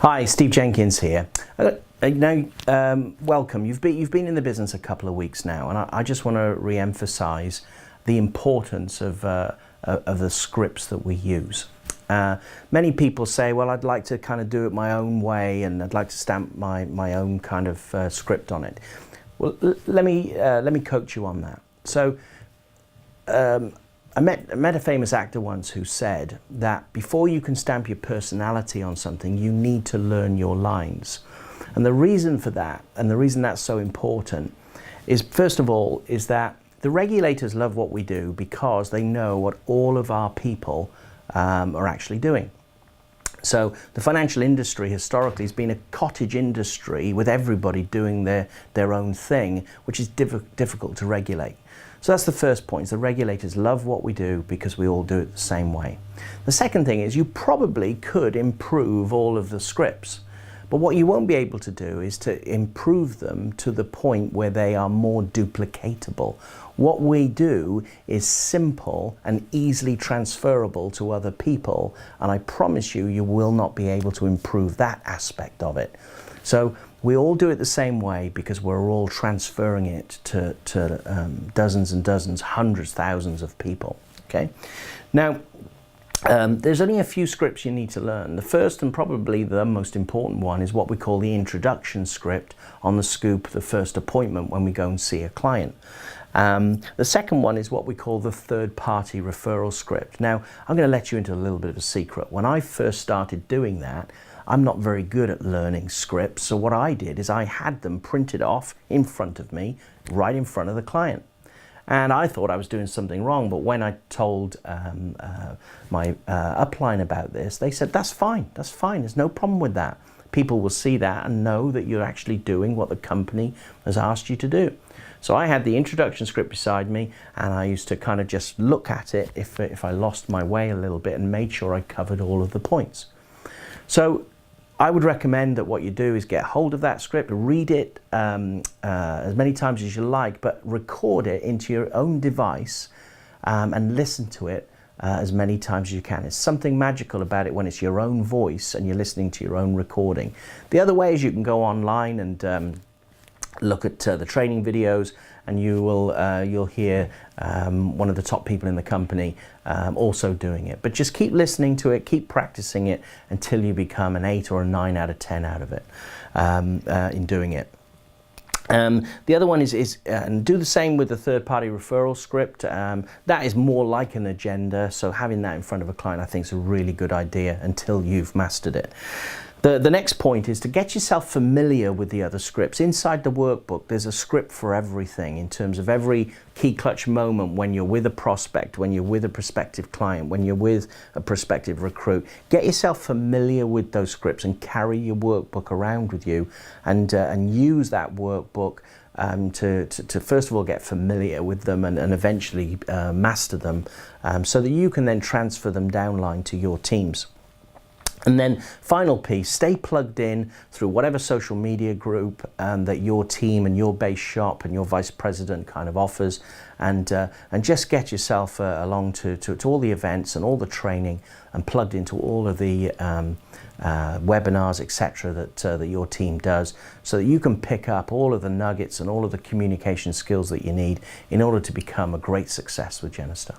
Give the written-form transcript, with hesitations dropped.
Hi, Steve Jenkins here. Welcome. You've been in the business a couple of weeks now, and I just want to re-emphasize the importance of the scripts that we use. Many people say, well, I'd like to kind of do it my own way, and I'd like to stamp my own kind of script on it. Well, let me coach you on that. So I met a famous actor once who said that before you can stamp your personality on something, you need to learn your lines. And the reason for that, and the reason that's so important, is first of all, is that the regulators love what we do because they know what all of our people are actually doing. So the financial industry historically has been a cottage industry with everybody doing their own thing, which is difficult to regulate. So that's the first point. The regulators love what we do because we all do it the same way. The second thing is you probably could improve all of the scripts, but what you won't be able to do is to improve them to the point where they are more duplicatable. What we do is simple and easily transferable to other people, and I promise you, you will not be able to improve that aspect of it. So we all do it the same way because we're all transferring it to dozens and dozens, hundreds, thousands of people. Okay. Now, there's only a few scripts you need to learn. The first and probably the most important one is what we call the introduction script on the scoop, the first appointment when we go and see a client. The second one is what we call the third-party referral script. Now, I'm going to let you into a little bit of a secret. When I first started doing that, I'm not very good at learning scripts, so what I did is I had them printed off in front of me, right in front of the client. And I thought I was doing something wrong, but when I told my upline about this, they said, that's fine, there's no problem with that. People will see that and know that you're actually doing what the company has asked you to do. So I had the introduction script beside me, and I used to kind of just look at it if I lost my way a little bit and made sure I covered all of the points. So I would recommend that what you do is get hold of that script, read it as many times as you like, but record it into your own device and listen to it as many times as you can. There's something magical about it when it's your own voice and you're listening to your own recording. The other way is you can go online and look at the training videos, and you'll hear one of the top people in the company also doing it. But just keep listening to it, keep practicing it until you become an 8 or a 9 out of 10 out of it in doing it. The other one is and do the same with the third-party referral script. That is more like an agenda, so having that in front of a client I think is a really good idea until you've mastered it. The next point is to get yourself familiar with the other scripts. Inside the workbook, there's a script for everything in terms of every key clutch moment when you're with a prospect, when you're with a prospective client, when you're with a prospective recruit. Get yourself familiar with those scripts and carry your workbook around with you and use that workbook to first of all get familiar with them and eventually master them so that you can then transfer them downline to your teams. And then final piece, stay plugged in through whatever social media group that your team and your base shop and your vice president kind of offers, and just get yourself along to all the events and all the training and plugged into all of the webinars, etc. that your team does, so that you can pick up all of the nuggets and all of the communication skills that you need in order to become a great success with Jenkins.